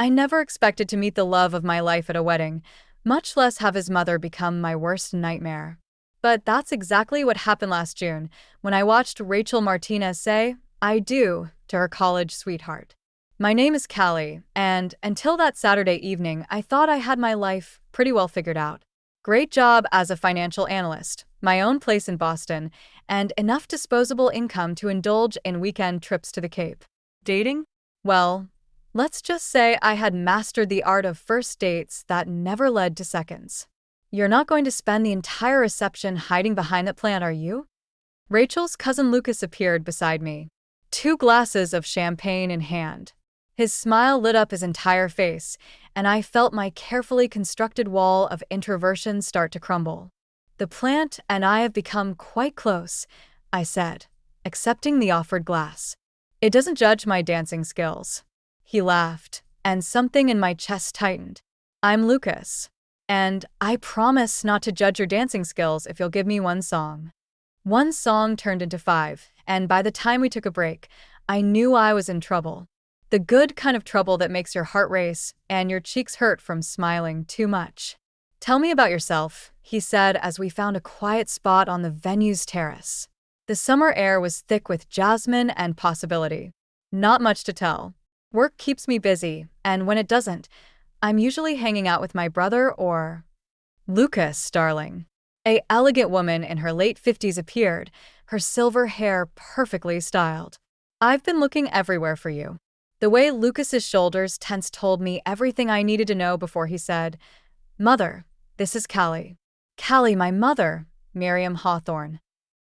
I never expected to meet the love of my life at a wedding, much less have his mother become my worst nightmare. But that's exactly what happened last June when I watched Rachel Martinez say, "I do," to her college sweetheart. My name is Callie, and until that Saturday evening, I thought I had my life pretty well figured out. Great job as a financial analyst, my own place in Boston, and enough disposable income to indulge in weekend trips to the Cape. Dating? Well, let's just say I had mastered the art of first dates that never led to seconds. You're not going to spend the entire reception hiding behind that plant, are you? Rachel's cousin Lucas appeared beside me, 2 glasses of champagne in hand. His smile lit up his entire face, and I felt my carefully constructed wall of introversion start to crumble. The plant and I have become quite close, I said, accepting the offered glass. It doesn't judge my dancing skills. He laughed, and something in my chest tightened. I'm Lucas, and I promise not to judge your dancing skills if you'll give me one song. One song turned into 5, and by the time we took a break, I knew I was in trouble. The good kind of trouble that makes your heart race and your cheeks hurt from smiling too much. Tell me about yourself, he said as we found a quiet spot on the venue's terrace. The summer air was thick with jasmine and possibility. Not much to tell. Work keeps me busy, and when it doesn't, I'm usually hanging out with my brother or Lucas, darling. A elegant woman in her late 50s appeared, her silver hair perfectly styled. I've been looking everywhere for you. The way Lucas's shoulders tensed told me everything I needed to know before he said, "Mother, this is Callie." "Callie, my mother," Miriam Hawthorne.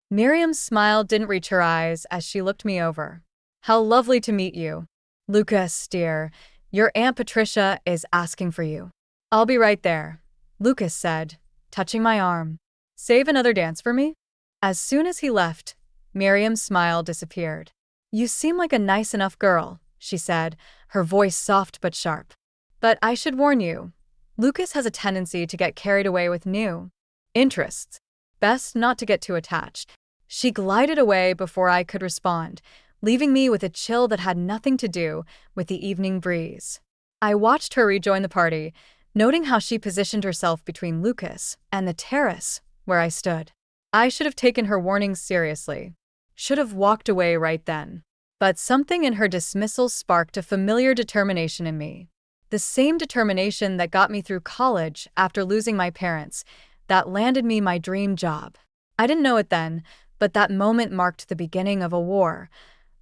Miriam's smile didn't reach her eyes as she looked me over. "How lovely to meet you. Lucas, dear, your Aunt Patricia is asking for you." "I'll be right there," Lucas said, touching my arm. "Save another dance for me?" As soon as he left, Miriam's smile disappeared. "You seem like a nice enough girl," she said, her voice soft but sharp. "But I should warn you, Lucas has a tendency to get carried away with new interests. Best not to get too attached." She glided away before I could respond, leaving me with a chill that had nothing to do with the evening breeze. I watched her rejoin the party, noting how she positioned herself between Lucas and the terrace where I stood. I should have taken her warnings seriously. Should have walked away right then. But something in her dismissal sparked a familiar determination in me. The same determination that got me through college after losing my parents, that landed me my dream job. I didn't know it then, but that moment marked the beginning of a war,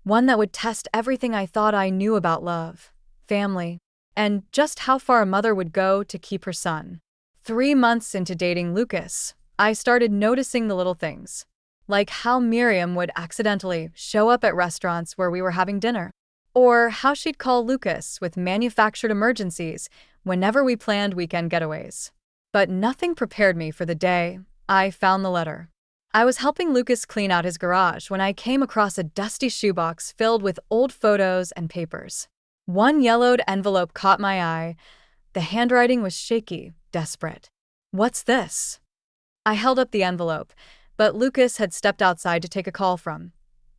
one that would test everything I thought I knew about love, family, and just how far a mother would go to keep her son. 3 months into dating Lucas, I started noticing the little things. Like how Miriam would accidentally show up at restaurants where we were having dinner, or how she'd call Lucas with manufactured emergencies whenever we planned weekend getaways. But nothing prepared me for the day I found the letter. I was helping Lucas clean out his garage when I came across a dusty shoebox filled with old photos and papers. One yellowed envelope caught my eye. The handwriting was shaky, desperate. "What's this?" I held up the envelope, but Lucas had stepped outside to take a call from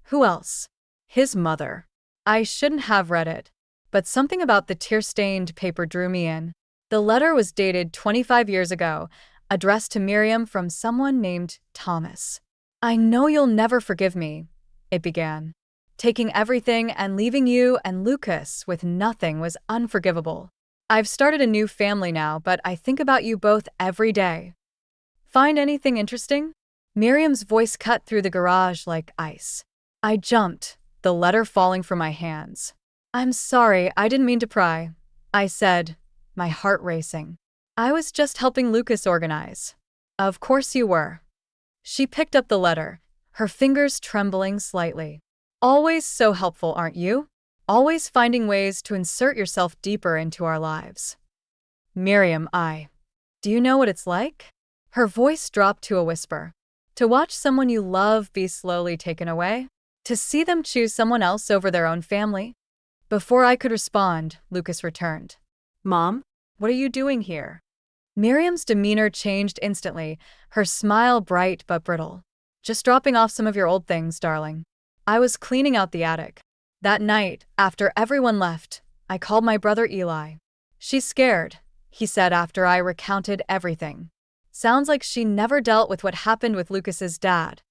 who else? His mother. I shouldn't have read it, but something about the tear-stained paper drew me in. The letter was dated 25 years ago, addressed to Miriam from someone named Thomas. "I know you'll never forgive me," it began. "Taking everything and leaving you and Lucas with nothing was unforgivable. I've started a new family now, but I think about you both every day. Find anything interesting?" Miriam's voice cut through the garage like ice. I jumped, the letter falling from my hands. "I'm sorry, I didn't mean to pry," I said, my heart racing. "I was just helping Lucas organize." "Of course you were." She picked up the letter, her fingers trembling slightly. "Always so helpful, aren't you? Always finding ways to insert yourself deeper into our lives." "Miriam, do you know what it's like?" Her voice dropped to a whisper. "To watch someone you love be slowly taken away? To see them choose someone else over their own family?" Before I could respond, Lucas returned. "Mom, what are you doing here?" Miriam's demeanor changed instantly, her smile bright but brittle. "Just dropping off some of your old things, darling. I was cleaning out the attic." That night, after everyone left, I called my brother Eli. She's scared, he said after I recounted everything. Sounds like she never dealt with what happened with Lucas's dad.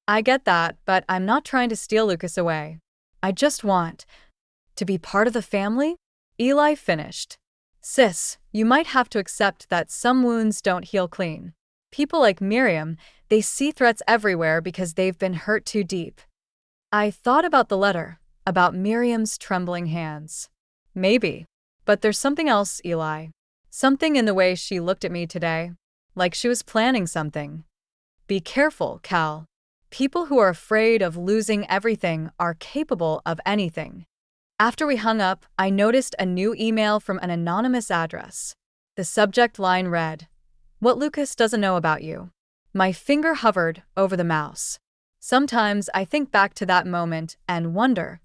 I get that, but I'm not trying to steal Lucas away. I just want to be part of the family? Eli finished. Sis, you might have to accept that some wounds don't heal clean. People like Miriam, they see threats everywhere because they've been hurt too deep. I thought about the letter, about Miriam's trembling hands. Maybe. But there's something else, Eli. Something in the way she looked at me today. Like she was planning something. Be careful, Cal. People who are afraid of losing everything are capable of anything. After we hung up, I noticed a new email from an anonymous address. The subject line read, "What Lucas doesn't know about you." My finger hovered over the mouse. Sometimes I think back to that moment and wonder,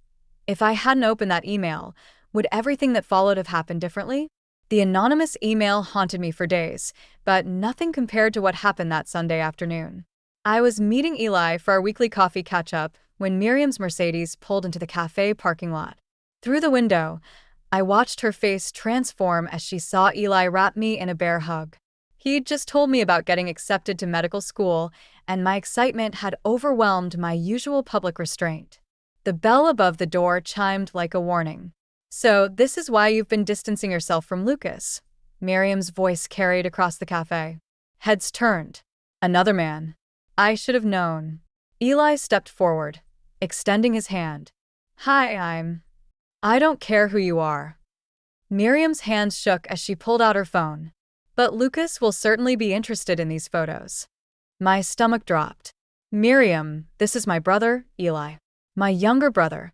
if I hadn't opened that email, would everything that followed have happened differently? The anonymous email haunted me for days, but nothing compared to what happened that Sunday afternoon. I was meeting Eli for our weekly coffee catch-up when Miriam's Mercedes pulled into the cafe parking lot. Through the window, I watched her face transform as she saw Eli wrap me in a bear hug. He'd just told me about getting accepted to medical school, and my excitement had overwhelmed my usual public restraint. The bell above the door chimed like a warning. "So this is why you've been distancing yourself from Lucas," Miriam's voice carried across the cafe. Heads turned. Another man. I should have known. Eli stepped forward, extending his hand. "Hi, I don't care who you are." Miriam's hands shook as she pulled out her phone. "But Lucas will certainly be interested in these photos." My stomach dropped. "Miriam, this is my brother, Eli. My younger brother."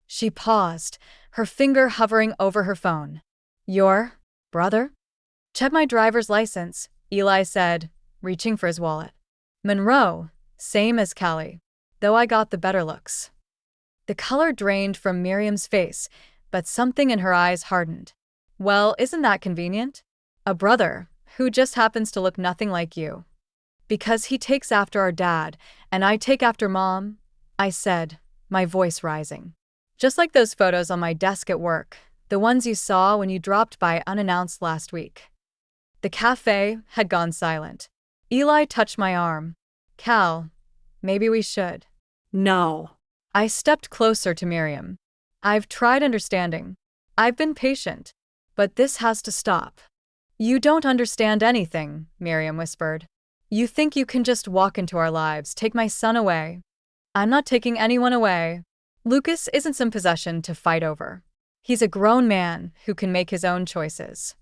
She paused, her finger hovering over her phone. "Your brother?" "Check my driver's license," Eli said, reaching for his wallet. "Monroe, same as Callie, though I got the better looks." The color drained from Miriam's face, but something in her eyes hardened. "Well, isn't that convenient? A brother, who just happens to look nothing like you." "Because he takes after our dad, and I take after Mom," I said, my voice rising. "Just like those photos on my desk at work, the ones you saw when you dropped by unannounced last week." The cafe had gone silent. Eli touched my arm. "Cal, maybe we should." No. I stepped closer to Miriam. "I've tried understanding. I've been patient. But this has to stop." "You don't understand anything," Miriam whispered. "You think you can just walk into our lives, take my son away." "I'm not taking anyone away. Lucas isn't some possession to fight over. He's a grown man who can make his own choices."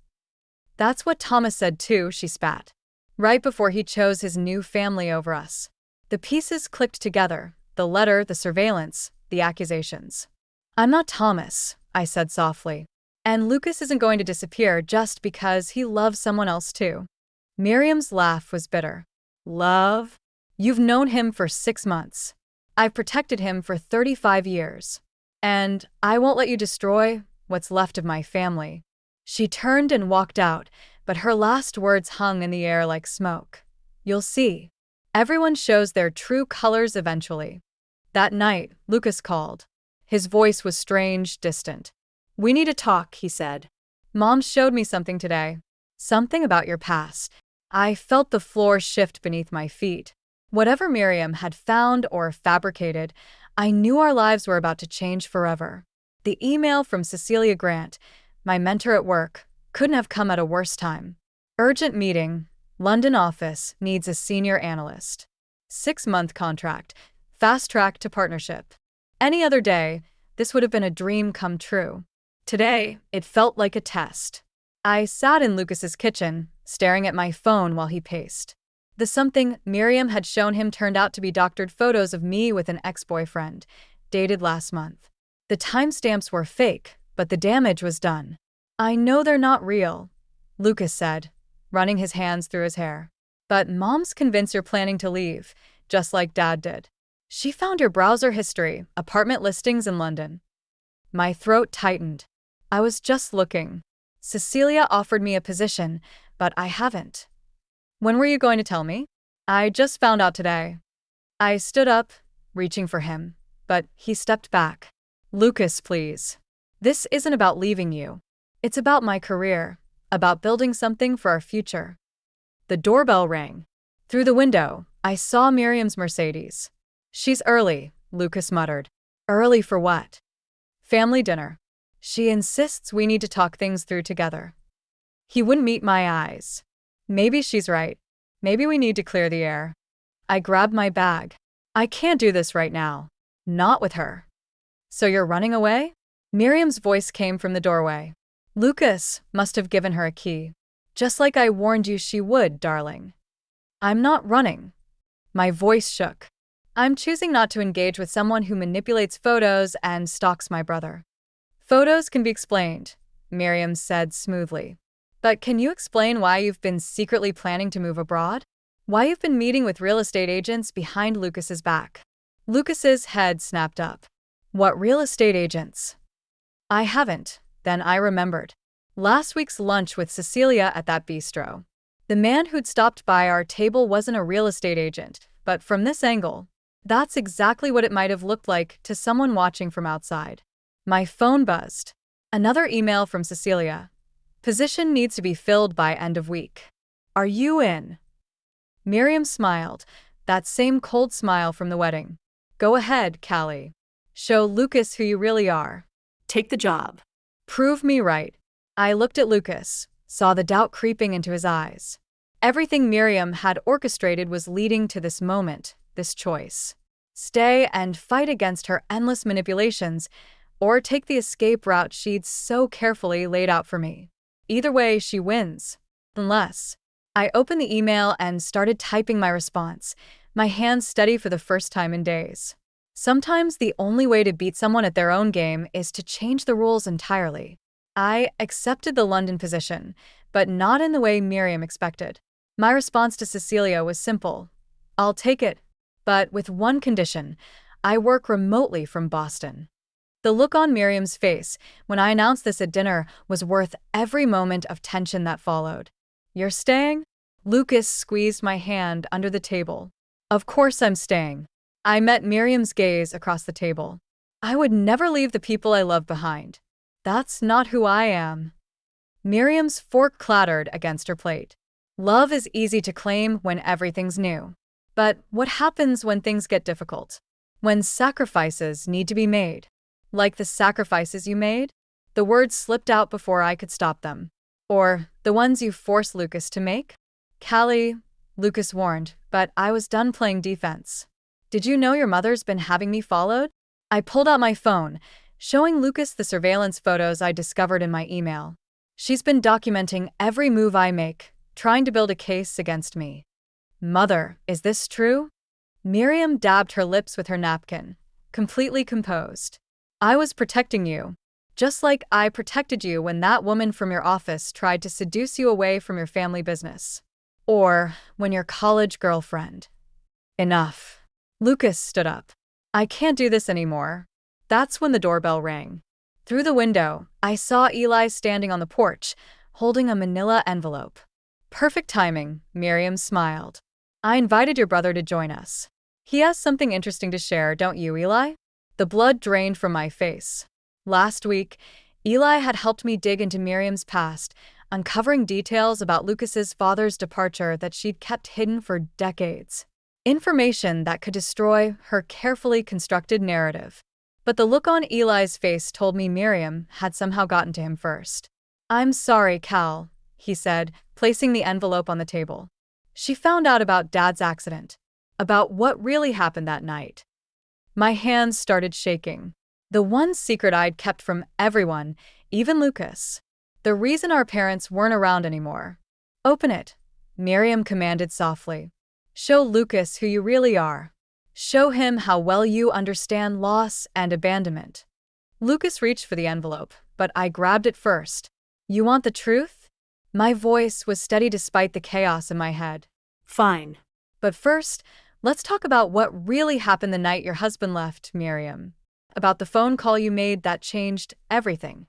"That's what Thomas said too," she spat. "Right before he chose his new family over us." The pieces clicked together. The letter, the surveillance, the accusations. "I'm not Thomas," I said softly. "And Lucas isn't going to disappear just because he loves someone else too." Miriam's laugh was bitter. "Love? You've known him for 6 months. I've protected him for 35 years. And I won't let you destroy what's left of my family." She turned and walked out, but her last words hung in the air like smoke. "You'll see. Everyone shows their true colors eventually." That night, Lucas called. His voice was strange, distant. "We need to talk," he said. "Mom showed me something today. Something about your past." I felt the floor shift beneath my feet. Whatever Miriam had found or fabricated, I knew our lives were about to change forever. The email from Cecilia Grant, my mentor at work, couldn't have come at a worse time. "Urgent meeting. London office needs a senior analyst. 6-month contract. Fast track to partnership." Any other day, this would have been a dream come true. Today, it felt like a test. I sat in Lucas's kitchen, staring at my phone while he paced. The something Miriam had shown him turned out to be doctored photos of me with an ex-boyfriend, dated last month. The timestamps were fake, but the damage was done. "I know they're not real," Lucas said, running his hands through his hair. "But Mom's convinced you're planning to leave, just like Dad did. She found your browser history, apartment listings in London." My throat tightened. I was just looking. Cecilia offered me a position, but I haven't. "When were you going to tell me?" "I just found out today." I stood up, reaching for him, but he stepped back. "Lucas, please." This isn't about leaving you. It's about my career, about building something for our future. The doorbell rang. Through the window, I saw Miriam's Mercedes. She's early, Lucas muttered. Early for what? Family dinner. She insists we need to talk things through together. He wouldn't meet my eyes. Maybe she's right. Maybe we need to clear the air. I grabbed my bag. I can't do this right now. Not with her. So you're running away? Miriam's voice came from the doorway. Lucas must have given her a key. Just like I warned you she would, darling. I'm not running. My voice shook. I'm choosing not to engage with someone who manipulates photos and stalks my brother. Photos can be explained, Miriam said smoothly. But can you explain why you've been secretly planning to move abroad? Why you've been meeting with real estate agents behind Lucas's back? Lucas's head snapped up. What real estate agents? I haven't. Then I remembered. Last week's lunch with Cecilia at that bistro. The man who'd stopped by our table wasn't a real estate agent, but from this angle, that's exactly what it might have looked like to someone watching from outside. My phone buzzed. Another email from Cecilia. Position needs to be filled by end of week. Are you in? Miriam smiled, that same cold smile from the wedding. Go ahead, Callie. Show Lucas who you really are. Take the job. Prove me right. I looked at Lucas, saw the doubt creeping into his eyes. Everything Miriam had orchestrated was leading to this moment, this choice. Stay and fight against her endless manipulations, or take the escape route she'd so carefully laid out for me. Either way, she wins. Unless. I opened the email and started typing my response, my hands steady for the first time in days. Sometimes the only way to beat someone at their own game is to change the rules entirely. I accepted the London position, but not in the way Miriam expected. My response to Cecilia was simple. I'll take it, but with one condition. I work remotely from Boston. The look on Miriam's face when I announced this at dinner was worth every moment of tension that followed. You're staying? Lucas squeezed my hand under the table. Of course I'm staying. I met Miriam's gaze across the table. I would never leave the people I love behind. That's not who I am. Miriam's fork clattered against her plate. Love is easy to claim when everything's new. But what happens when things get difficult? When sacrifices need to be made? Like the sacrifices you made? The words slipped out before I could stop them. Or the ones you forced Lucas to make? Callie, Lucas warned, but I was done playing defense. Did you know your mother's been having me followed? I pulled out my phone, showing Lucas the surveillance photos I discovered in my email. She's been documenting every move I make, trying to build a case against me. Mother, is this true? Miriam dabbed her lips with her napkin, completely composed. I was protecting you, just like I protected you when that woman from your office tried to seduce you away from your family business. Or when your college girlfriend. Enough. Lucas stood up. I can't do this anymore. That's when the doorbell rang. Through the window, I saw Eli standing on the porch, holding a manila envelope. Perfect timing, Miriam smiled. I invited your brother to join us. He has something interesting to share, don't you, Eli? The blood drained from my face. Last week, Eli had helped me dig into Miriam's past, uncovering details about Lucas's father's departure that she'd kept hidden for decades. Information that could destroy her carefully constructed narrative. But the look on Eli's face told me Miriam had somehow gotten to him first. I'm sorry, Cal, he said, placing the envelope on the table. She found out about Dad's accident, about what really happened that night. My hands started shaking. The one secret I'd kept from everyone, even Lucas. The reason our parents weren't around anymore. Open it, Miriam commanded softly. Show Lucas who you really are. Show him how well you understand loss and abandonment. Lucas reached for the envelope, but I grabbed it first. You want the truth? My voice was steady despite the chaos in my head. Fine. But first, let's talk about what really happened the night your husband left, Miriam. About the phone call you made that changed everything.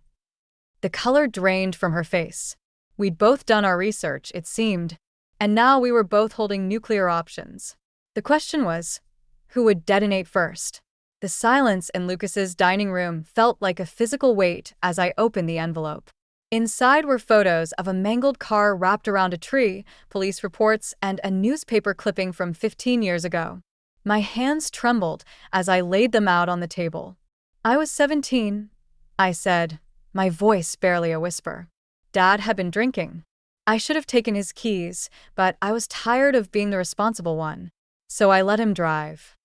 The color drained from her face. We'd both done our research, it seemed, and now we were both holding nuclear options. The question was, who would detonate first? The silence in Lucas's dining room felt like a physical weight as I opened the envelope. Inside were photos of a mangled car wrapped around a tree, police reports, and a newspaper clipping from 15 years ago. My hands trembled as I laid them out on the table. I was 17, I said, my voice barely a whisper. Dad had been drinking. I should have taken his keys, but I was tired of being the responsible one, so I let him drive.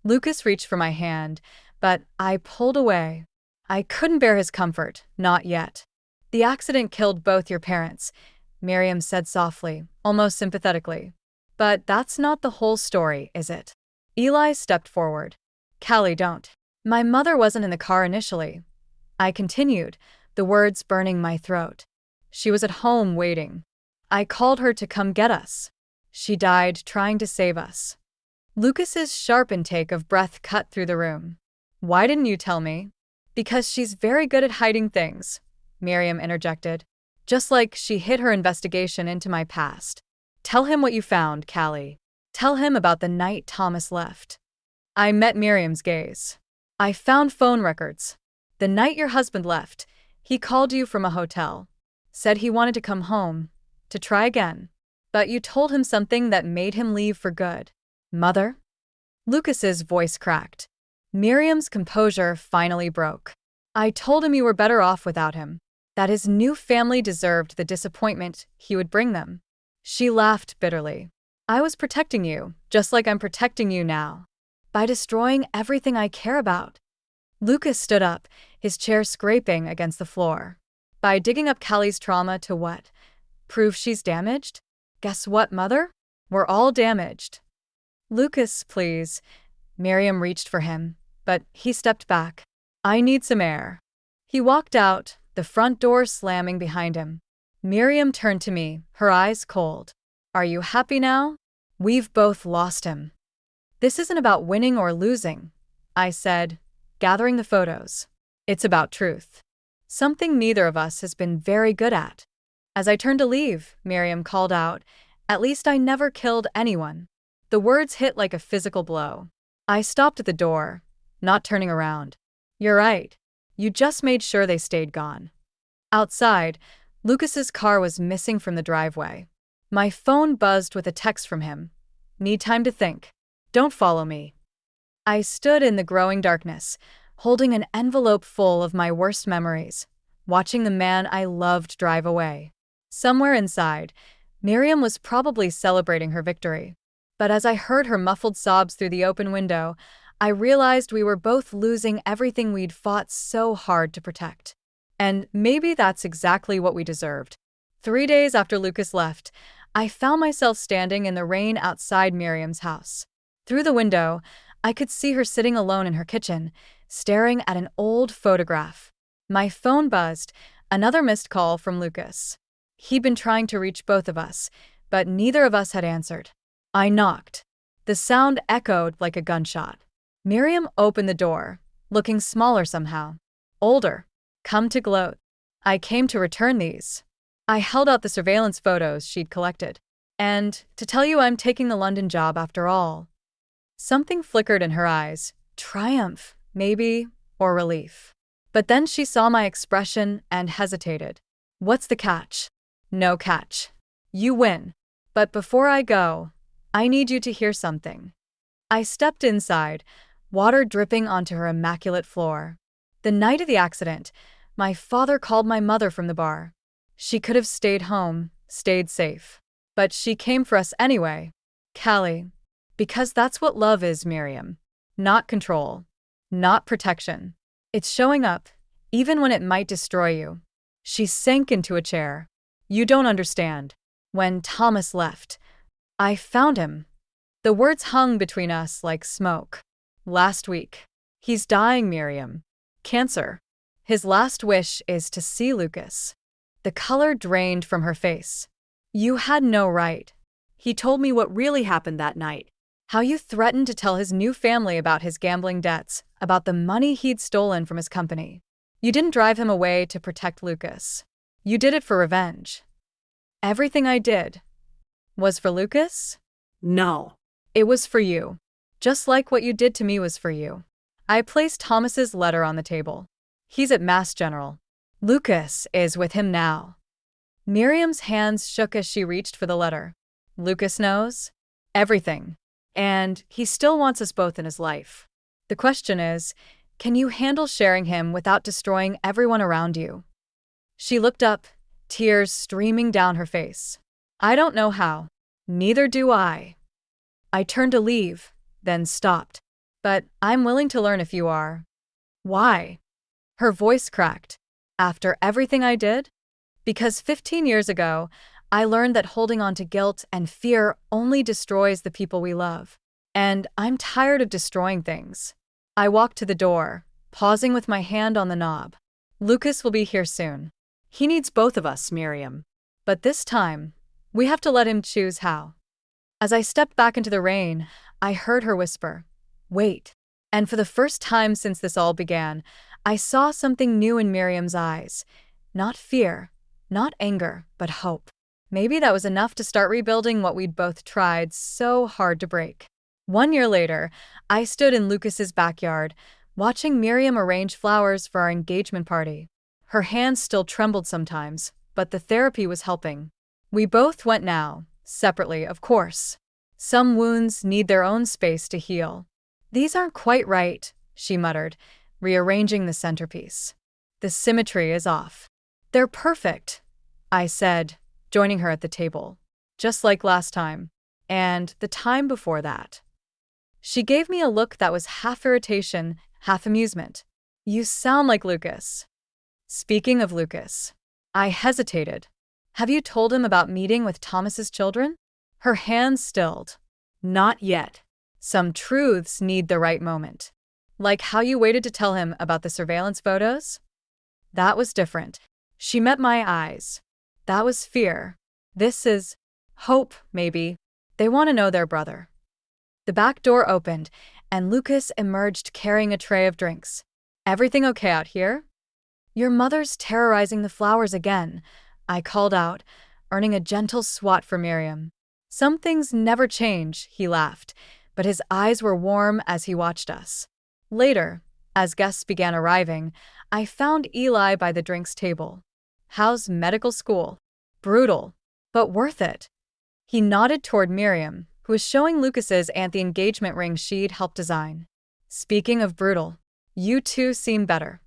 Lucas reached for my hand, but I pulled away. I couldn't bear his comfort, not yet. The accident killed both your parents, Miriam said softly, almost sympathetically. But that's not the whole story, is it? Eli stepped forward. Callie, don't. My mother wasn't in the car initially. I continued, the words burning my throat. She was at home waiting. I called her to come get us. She died trying to save us. Lucas's sharp intake of breath cut through the room. Why didn't you tell me? Because she's very good at hiding things, Miriam interjected. Just like she hid her investigation into my past. Tell him what you found, Callie. Tell him about the night Thomas left. I met Miriam's gaze. I found phone records. The night your husband left, he called you from a hotel. Said he wanted to come home, to try again. But you told him something that made him leave for good. Mother? Lucas's voice cracked. Miriam's composure finally broke. I told him you were better off without him. That his new family deserved the disappointment he would bring them. She laughed bitterly. I was protecting you, just like I'm protecting you now. By destroying everything I care about. Lucas stood up, his chair scraping against the floor. By digging up Callie's trauma to what? Prove she's damaged? Guess what, Mother? We're all damaged. Lucas, please. Miriam reached for him, but he stepped back. I need some air. He walked out, the front door slamming behind him. Miriam turned to me, her eyes cold. Are you happy now? We've both lost him. This isn't about winning or losing, I said, gathering the photos. It's about truth. Something neither of us has been very good at. As I turned to leave, Miriam called out, at least I never killed anyone. The words hit like a physical blow. I stopped at the door, not turning around. You're right. You just made sure they stayed gone. Outside, Lucas's car was missing from the driveway. My phone buzzed with a text from him. Need time to think. Don't follow me. I stood in the growing darkness, holding an envelope full of my worst memories, watching the man I loved drive away. Somewhere inside, Miriam was probably celebrating her victory. But as I heard her muffled sobs through the open window, I realized we were both losing everything we'd fought so hard to protect. And maybe that's exactly what we deserved. 3 days after Lucas left, I found myself standing in the rain outside Miriam's house. Through the window, I could see her sitting alone in her kitchen, staring at an old photograph. My phone buzzed, another missed call from Lucas. He'd been trying to reach both of us, but neither of us had answered. I knocked. The sound echoed like a gunshot. Miriam opened the door, looking smaller somehow. Older. Come to gloat. I came to return these. I held out the surveillance photos she'd collected. And to tell you I'm taking the London job after all. Something flickered in her eyes. Triumph, maybe, or relief. But then she saw my expression and hesitated. What's the catch? No catch. You win. But before I go, I need you to hear something. I stepped inside, water dripping onto her immaculate floor. The night of the accident, my father called my mother from the bar. She could have stayed home, stayed safe. But she came for us anyway. Callie. Because that's what love is, Miriam. Not control. Not protection. It's showing up, even when it might destroy you. She sank into a chair. You don't understand. When Thomas left, I found him. The words hung between us like smoke. Last week. He's dying, Miriam. Cancer. His last wish is to see Lucas. The color drained from her face. You had no right. He told me what really happened that night. How you threatened to tell his new family about his gambling debts, about the money he'd stolen from his company. You didn't drive him away to protect Lucas. You did it for revenge. Everything I did was for Lucas? No. It was for you. Just like what you did to me was for you. I placed Thomas's letter on the table. He's at Mass General. Lucas is with him now. Miriam's hands shook as she reached for the letter. Lucas knows everything, and he still wants us both in his life. The question is, can you handle sharing him without destroying everyone around you? She looked up, tears streaming down her face. I don't know how. Neither do I. I turned to leave, then stopped. But I'm willing to learn if you are. Why? Her voice cracked. After everything I did? Because 15 years ago, I learned that holding on to guilt and fear only destroys the people we love. And I'm tired of destroying things. I walked to the door, pausing with my hand on the knob. Lucas will be here soon. He needs both of us, Miriam. But this time, we have to let him choose how. As I stepped back into the rain, I heard her whisper, "Wait." And for the first time since this all began, I saw something new in Miriam's eyes. Not fear, not anger, but hope. Maybe that was enough to start rebuilding what we'd both tried so hard to break. 1 year later, I stood in Lucas's backyard, watching Miriam arrange flowers for our engagement party. Her hands still trembled sometimes, but the therapy was helping. We both went now, separately, of course. Some wounds need their own space to heal. These aren't quite right, she muttered, rearranging the centerpiece. The symmetry is off. They're perfect, I said, joining her at the table. Just like last time. And the time before that. She gave me a look that was half irritation, half amusement. You sound like Lucas. Speaking of Lucas. I hesitated. Have you told him about meeting with Thomas's children? Her hands stilled. Not yet. Some truths need the right moment. Like how you waited to tell him about the surveillance photos? That was different. She met my eyes. That was fear. This is hope, maybe. They want to know their brother. The back door opened, and Lucas emerged carrying a tray of drinks. Everything okay out here? Your mother's terrorizing the flowers again, I called out, earning a gentle swat for Miriam. Some things never change, he laughed, but his eyes were warm as he watched us. Later, as guests began arriving, I found Eli by the drinks table. How's medical school? Brutal, but worth it. He nodded toward Miriam, who was showing Lucas's the engagement ring she'd helped design. Speaking of brutal, you two seem better.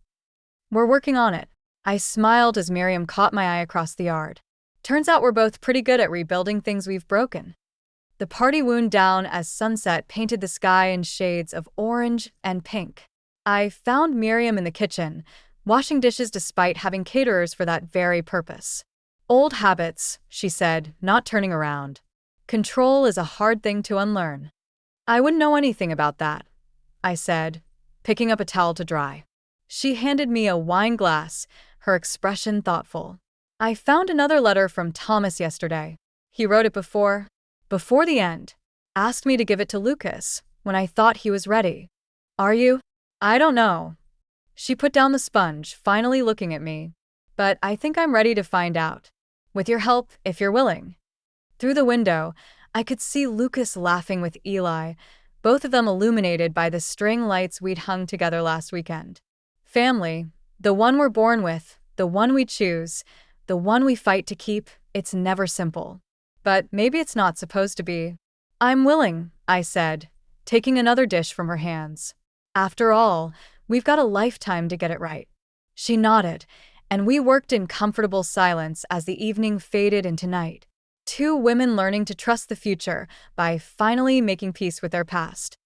We're working on it. I smiled as Miriam caught my eye across the yard. Turns out we're both pretty good at rebuilding things we've broken. The party wound down as sunset painted the sky in shades of orange and pink. I found Miriam in the kitchen, washing dishes despite having caterers for that very purpose. Old habits, she said, not turning around. Control is a hard thing to unlearn. I wouldn't know anything about that, I said, picking up a towel to dry. She handed me a wine glass, her expression thoughtful. I found another letter from Thomas yesterday. He wrote it before the end. Asked me to give it to Lucas when I thought he was ready. Are you? I don't know. She put down the sponge, finally looking at me. But I think I'm ready to find out. With your help, if you're willing. Through the window, I could see Lucas laughing with Eli, both of them illuminated by the string lights we'd hung together last weekend. Family, the one we're born with, the one we choose, the one we fight to keep, it's never simple. But maybe it's not supposed to be. I'm willing, I said, taking another dish from her hands. After all, we've got a lifetime to get it right. She nodded, and we worked in comfortable silence as the evening faded into night. Two women learning to trust the future by finally making peace with their past.